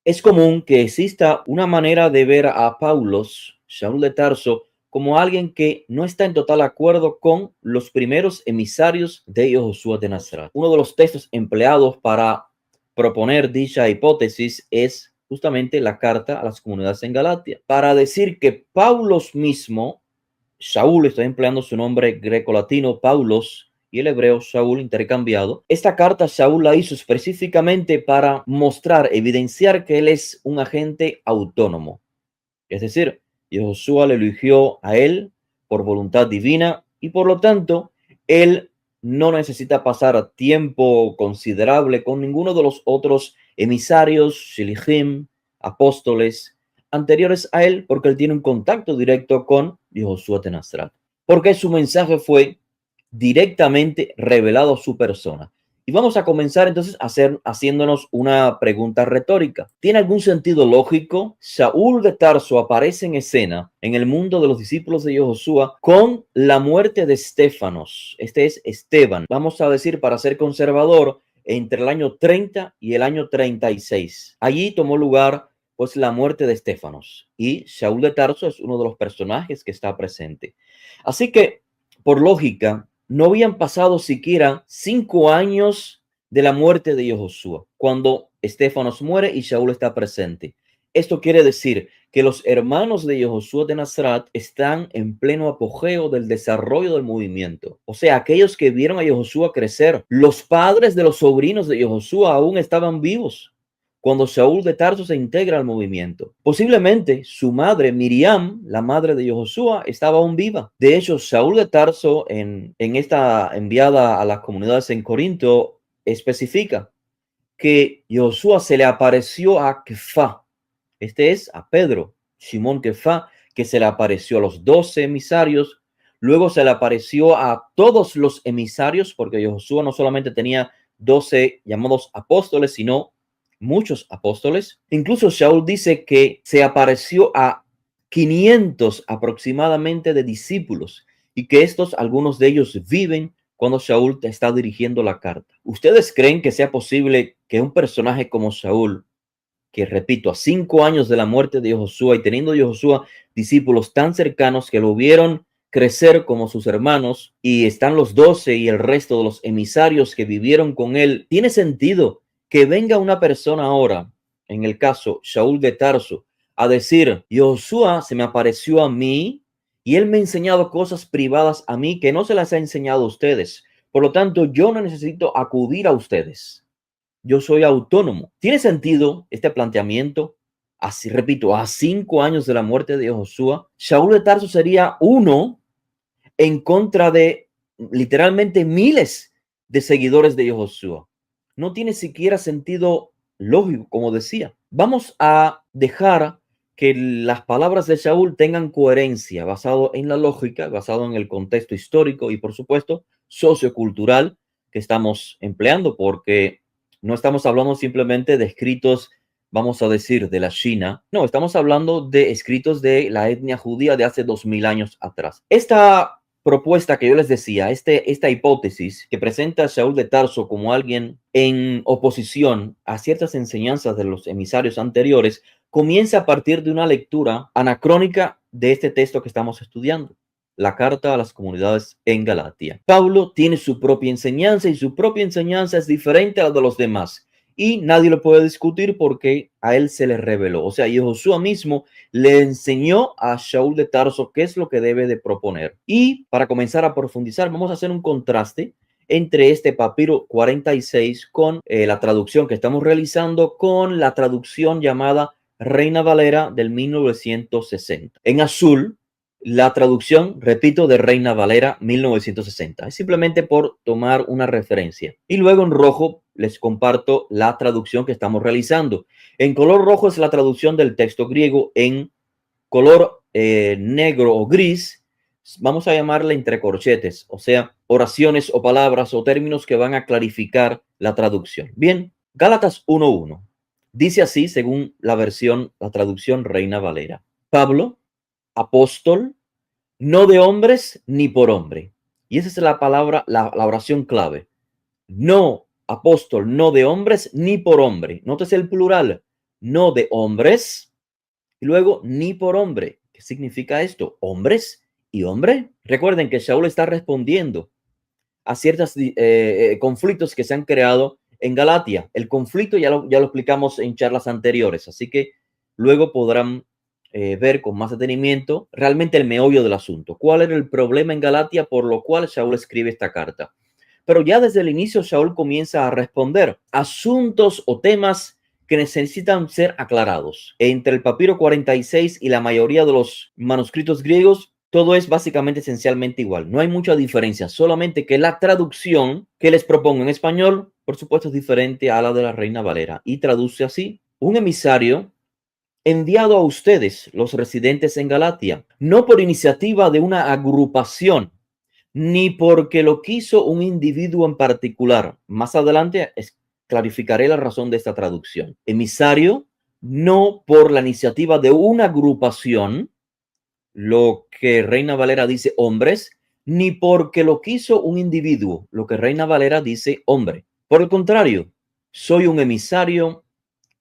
Es común que exista una manera de ver a Paulos, Saúl de Tarso, como alguien que no está en total acuerdo con los primeros emisarios de Josué de Nazaret. Uno de los textos empleados para proponer dicha hipótesis es justamente la carta a las comunidades en Galatia, para decir que Paulos mismo, Saúl, estoy empleando su nombre greco-latino, Paulos, y el hebreo Saúl intercambiado. Esta carta Saúl la hizo específicamente para mostrar, evidenciar que él es un agente autónomo. Es decir, Josué le eligió a él por voluntad divina y por lo tanto, él no necesita pasar tiempo considerable con ninguno de los otros emisarios, shilichim, apóstoles anteriores a él, porque él tiene un contacto directo con Josué de Nazaret. Porque su mensaje fue directamente revelado a su persona. Y vamos a comenzar entonces haciéndonos una pregunta retórica. ¿Tiene algún sentido lógico? Saúl de Tarso aparece en escena en el mundo de los discípulos de Josué con la muerte de Estéfanos. Este es Esteban. Vamos a decir, para ser conservador, entre el año 30 y el año 36. Allí tomó lugar pues la muerte de Estéfanos y Saúl de Tarso es uno de los personajes que está presente. Así que, por lógica, no habían pasado siquiera 5 años de la muerte de Josué, cuando Estéfanos muere y Saúl está presente. Esto quiere decir que los hermanos de Josué de Nazaret están en pleno apogeo del desarrollo del movimiento. O sea, aquellos que vieron a Josué crecer, los padres de los sobrinos de Josué aún estaban vivos cuando Saúl de Tarso se integra al movimiento. Posiblemente su madre, Miriam, la madre de Josué, estaba aún viva. De hecho, Saúl de Tarso, en esta enviada a las comunidades en Corinto, especifica que Josué se le apareció a Kefá. Este es a Pedro, Simón Kefá, que se le apareció a los 12 emisarios. Luego se le apareció a todos los emisarios, porque Josué no solamente tenía 12 llamados apóstoles, sino muchos apóstoles. Incluso Saúl dice que se apareció a 500 aproximadamente de discípulos y que estos, algunos de ellos viven cuando Saúl está dirigiendo la carta. ¿Ustedes creen que sea posible que un personaje como Saúl, que repito, a 5 años de la muerte de Josué y teniendo Josué discípulos tan cercanos que lo vieron crecer como sus hermanos y están los 12 y el resto de los emisarios que vivieron con él, tiene sentido que venga una persona ahora, en el caso Saúl de Tarso, a decir, Josué se me apareció a mí y él me ha enseñado cosas privadas a mí que no se las ha enseñado a ustedes. Por lo tanto, yo no necesito acudir a ustedes. Yo soy autónomo. ¿Tiene sentido este planteamiento? Así, repito, a 5 años de la muerte de Josué, Saúl de Tarso sería uno en contra de literalmente miles de seguidores de Josué. No tiene siquiera sentido lógico, como decía. Vamos a dejar que las palabras de Saúl tengan coherencia, basado en la lógica, basado en el contexto histórico y, por supuesto, sociocultural que estamos empleando, porque no estamos hablando simplemente de escritos, vamos a decir, de la China. No, estamos hablando de escritos de la etnia judía de hace 2000 años atrás. Esta propuesta que yo les decía, esta hipótesis que presenta a Saúl de Tarso como alguien en oposición a ciertas enseñanzas de los emisarios anteriores, comienza a partir de una lectura anacrónica de este texto que estamos estudiando, la carta a las comunidades en Galatia. Pablo tiene su propia enseñanza y su propia enseñanza es diferente a la de los demás. Y nadie lo puede discutir porque a él se le reveló. O sea, Josué mismo le enseñó a Saúl de Tarso qué es lo que debe de proponer. Y para comenzar a profundizar, vamos a hacer un contraste entre este papiro 46 con la traducción que estamos realizando con la traducción llamada Reina Valera del 1960. En azul, la traducción, repito, de Reina Valera 1960. Es simplemente por tomar una referencia. Y luego en rojo les comparto la traducción que estamos realizando. En color rojo es la traducción del texto griego. En color negro o gris, vamos a llamarle entre corchetes, o sea, oraciones o palabras o términos que van a clarificar la traducción. Bien, Gálatas 1:1. Dice así, según la traducción Reina Valera. Pablo, apóstol, no de hombres ni por hombre. Y esa es la palabra, la oración clave. No, apóstol, no de hombres ni por hombre. Nótese el plural. no de hombres, y luego ni por hombre. ¿Qué significa esto? ¿Hombres y hombre? Recuerden que Shaul está respondiendo a ciertos conflictos que se han creado en Galatia. El conflicto ya lo explicamos en charlas anteriores, así que luego podrán ver con más detenimiento realmente el meollo del asunto. ¿Cuál era el problema en Galatia por lo cual Shaul escribe esta carta? Pero ya desde el inicio Shaul comienza a responder asuntos o temas que necesitan ser aclarados. Entre el papiro 46 y la mayoría de los manuscritos griegos, todo es básicamente esencialmente igual. No hay mucha diferencia, solamente que la traducción que les propongo en español, por supuesto, es diferente a la de la Reina Valera y traduce así: un emisario enviado a ustedes, los residentes en Galatia, no por iniciativa de una agrupación, ni porque lo quiso un individuo en particular. Más adelante clarificaré la razón de esta traducción. Emisario, no por la iniciativa de una agrupación, lo que Reina Valera dice hombres, ni porque lo quiso un individuo, lo que Reina Valera dice hombre. Por el contrario, soy un emisario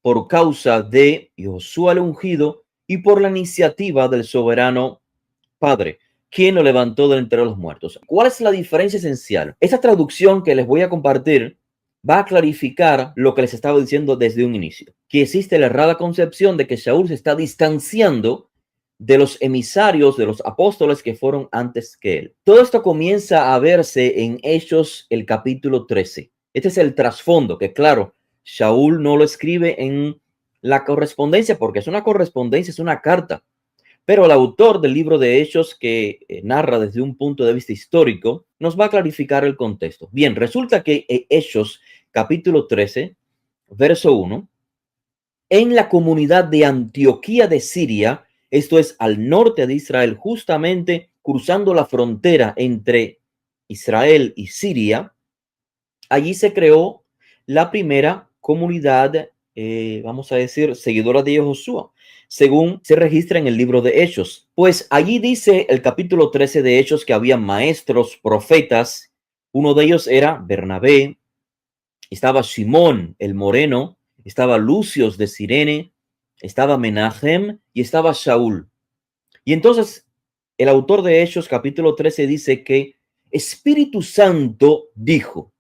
por causa de Josué el ungido y por la iniciativa del soberano Padre, quien lo levantó de entre los muertos. ¿Cuál es la diferencia esencial? Esta traducción que les voy a compartir va a clarificar lo que les estaba diciendo desde un inicio, que existe la errada concepción de que Shaul se está distanciando de los emisarios, de los apóstoles que fueron antes que él. Todo esto comienza a verse en Hechos, el capítulo 13. Este es el trasfondo, que claro, Shaul no lo escribe en la correspondencia porque es una correspondencia, es una carta. Pero el autor del libro de Hechos, que narra desde un punto de vista histórico, nos va a clarificar el contexto. Bien, resulta que Hechos, capítulo 13, verso 1, en la comunidad de Antioquía de Siria, esto es al norte de Israel, justamente cruzando la frontera entre Israel y Siria, allí se creó la primera comunidad, vamos a decir, seguidora de Josué, según se registra en el libro de Hechos. Pues allí dice el capítulo 13 de Hechos que había maestros, profetas. Uno de ellos era Bernabé, estaba Simón el Moreno, estaba Lucios de Cirene, estaba Menahem y estaba Saúl. Y entonces el autor de Hechos capítulo 13 dice que Espíritu Santo dijo: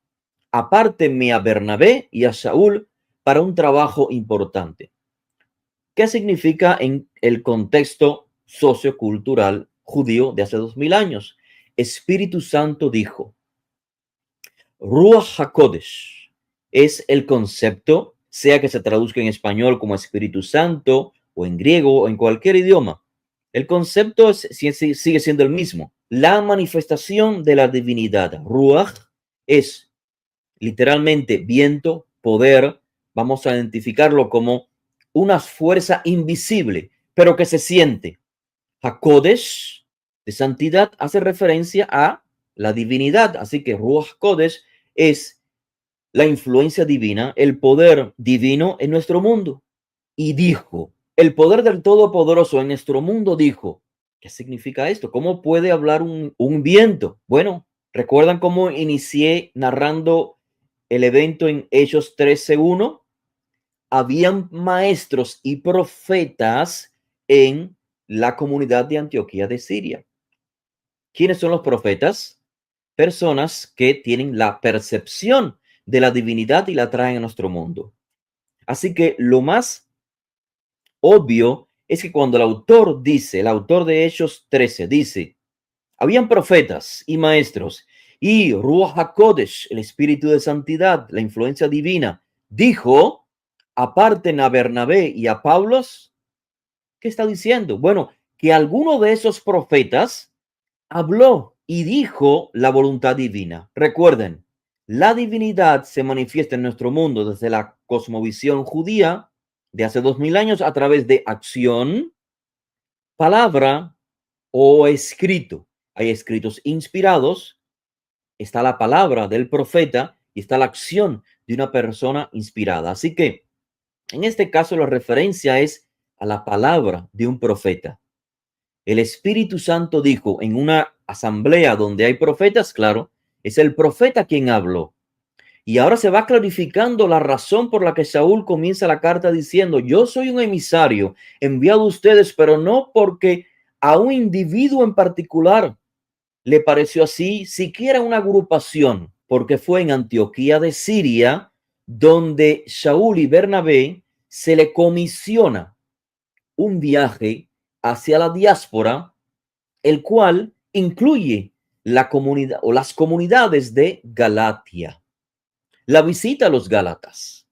apártenme a Bernabé y a Saúl para un trabajo importante. ¿Qué significa en el contexto sociocultural judío de hace 2000 años? Espíritu Santo dijo. Ruach HaKodesh es el concepto, sea que se traduzca en español como Espíritu Santo o en griego o en cualquier idioma. El concepto sigue siendo el mismo. La manifestación de la divinidad. Ruach es literalmente viento, poder. Vamos a identificarlo como una fuerza invisible, pero que se siente. HaKodesh, de santidad, hace referencia a la divinidad. Así que Ruach Kodesh es la influencia divina, el poder divino en nuestro mundo. Y dijo, el poder del Todopoderoso en nuestro mundo dijo. ¿Qué significa esto? ¿Cómo puede hablar un viento? Bueno, ¿recuerdan cómo inicié narrando el evento en Hechos 13:1? Habían maestros y profetas en la comunidad de Antioquía de Siria. ¿Quiénes son los profetas? Personas que tienen la percepción de la divinidad y la traen a nuestro mundo. Así que lo más obvio es que cuando el autor dice, el autor de Hechos 13 dice, habían profetas y maestros y Ruach HaKodesh, el espíritu de santidad, la influencia divina, dijo, aparten a Bernabé y a Pablo. ¿Qué está diciendo? Bueno, que alguno de esos profetas habló y dijo la voluntad divina. Recuerden, la divinidad se manifiesta en nuestro mundo desde la cosmovisión judía de hace 2000 años a través de acción, palabra o escrito. Hay escritos inspirados, está la palabra del profeta y está la acción de una persona inspirada. Así que en este caso la referencia es a la palabra de un profeta. El Espíritu Santo dijo en una asamblea donde hay profetas, claro, es el profeta quien habló. Y ahora se va clarificando la razón por la que Saúl comienza la carta diciendo, yo soy un emisario enviado a ustedes, pero no porque a un individuo en particular le pareció así, siquiera una agrupación, porque fue en Antioquía de Siria donde Saúl y Bernabé se le comisiona un viaje hacia la diáspora, el cual incluye la comunidad o las comunidades de Galatia, la visita a los Gálatas.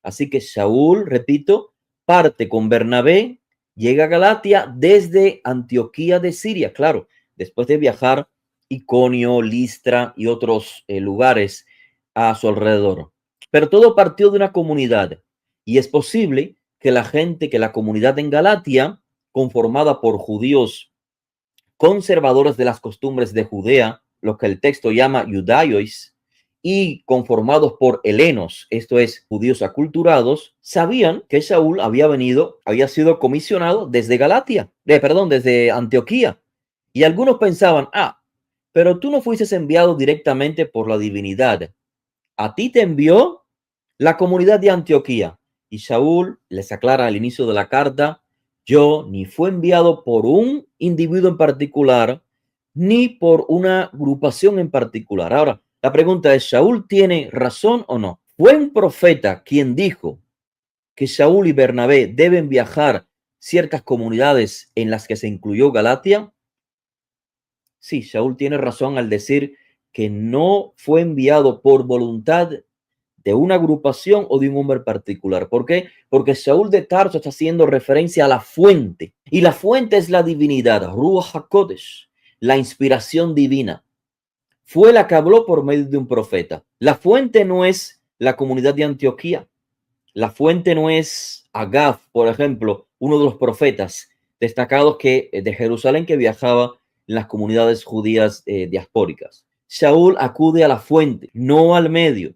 Así que Saúl, repito, parte con Bernabé, llega a Galatia desde Antioquía de Siria, claro, después de viajar Iconio, Listra y otros lugares a su alrededor. Pero todo partió de una comunidad y es posible que la comunidad en Galatia, conformada por judíos conservadores de las costumbres de Judea, lo que el texto llama judaios, y conformados por helenos, esto es, judíos aculturados, sabían que Saúl había sido comisionado desde desde Antioquía. Y algunos pensaban, pero tú no fuiste enviado directamente por la divinidad. A ti te envió la comunidad de Antioquía. Y Saúl les aclara al inicio de la carta, yo ni fue enviado por un individuo en particular, ni por una agrupación en particular. Ahora, la pregunta es, ¿Saúl tiene razón o no? ¿Fue un profeta quien dijo que Saúl y Bernabé deben viajar ciertas comunidades en las que se incluyó Galatia? Sí, Saúl tiene razón al decir que no fue enviado por voluntad de una agrupación o de un hombre particular. ¿Por qué? Porque Saúl de Tarso está haciendo referencia a la fuente, y la fuente es la divinidad, Ruach HaKodesh, la inspiración divina. Fue la que habló por medio de un profeta. La fuente no es la comunidad de Antioquía. La fuente no es Agab, por ejemplo, uno de los profetas destacados de Jerusalén que viajaba en las comunidades judías diaspóricas. Saúl acude a la fuente, no al medio.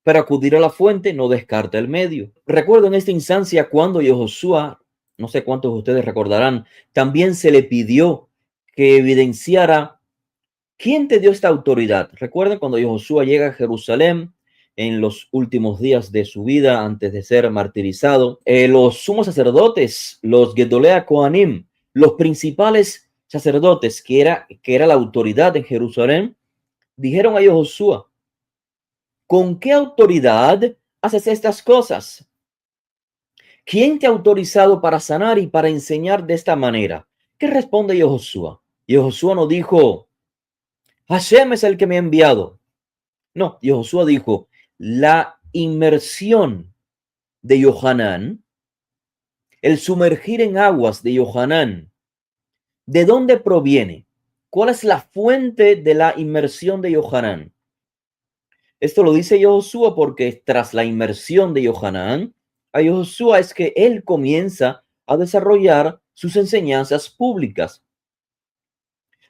Pero acudir a la fuente no descarta el medio. Recuerdo en esta instancia cuando Josué, no sé cuántos de ustedes recordarán, también se le pidió que evidenciara quién te dio esta autoridad. Recuerden cuando Josué llega a Jerusalén en los últimos días de su vida antes de ser martirizado, los sumos sacerdotes, los Gedolea Kohanim, los principales sacerdotes que era la autoridad en Jerusalén, dijeron a Josué, ¿con qué autoridad haces estas cosas? ¿Quién te ha autorizado para sanar y para enseñar de esta manera? ¿Qué responde Josué? Josué no dijo, Hashem es el que me ha enviado. No, Josué dijo, la inmersión de Johanán, el sumergir en aguas de Johanán, ¿de dónde proviene? ¿Cuál es la fuente de la inmersión de Johanán? Esto lo dice Josué porque tras la inmersión de Johanán, a Josué es que él comienza a desarrollar sus enseñanzas públicas.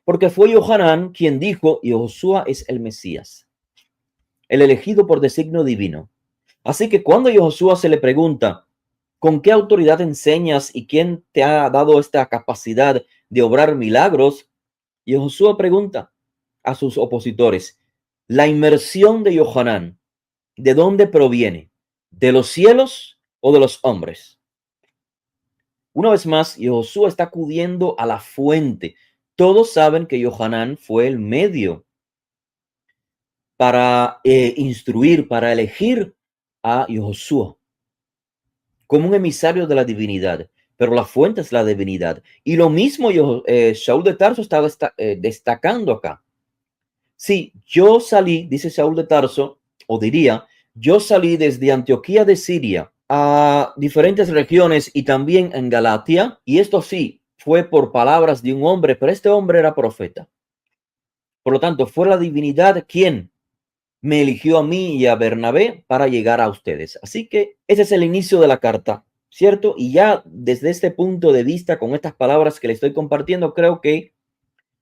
Porque fue Johanán quien dijo, Josué es el Mesías, el elegido por designio divino. Así que cuando a Josué se le pregunta, ¿con qué autoridad enseñas y quién te ha dado esta capacidad de obrar milagros? Josué pregunta a sus opositores, la inmersión de Johanán, ¿de dónde proviene? ¿De los cielos o de los hombres? Una vez más, Josué está acudiendo a la fuente. Todos saben que Johanán fue el medio para instruir, para elegir a Josué como un emisario de la divinidad, pero la fuente es la divinidad. Y lo mismo Saúl de Tarso estaba destacando acá. Sí, yo salí, dice Saúl de Tarso, o diría, yo salí desde Antioquía de Siria a diferentes regiones y también en Galatia, y esto sí, fue por palabras de un hombre, pero este hombre era profeta. Por lo tanto, fue la divinidad quien me eligió a mí y a Bernabé para llegar a ustedes. Así que ese es el inicio de la carta, ¿cierto? Y ya desde este punto de vista, con estas palabras que le estoy compartiendo, creo que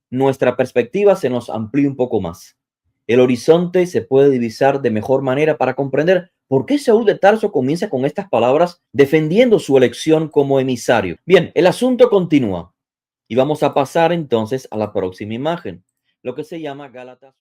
nuestra perspectiva se nos amplía un poco más. El horizonte se puede divisar de mejor manera para comprender por qué Saúl de Tarso comienza con estas palabras defendiendo su elección como emisario. Bien, el asunto continúa y vamos a pasar entonces a la próxima imagen, lo que se llama Gálatas.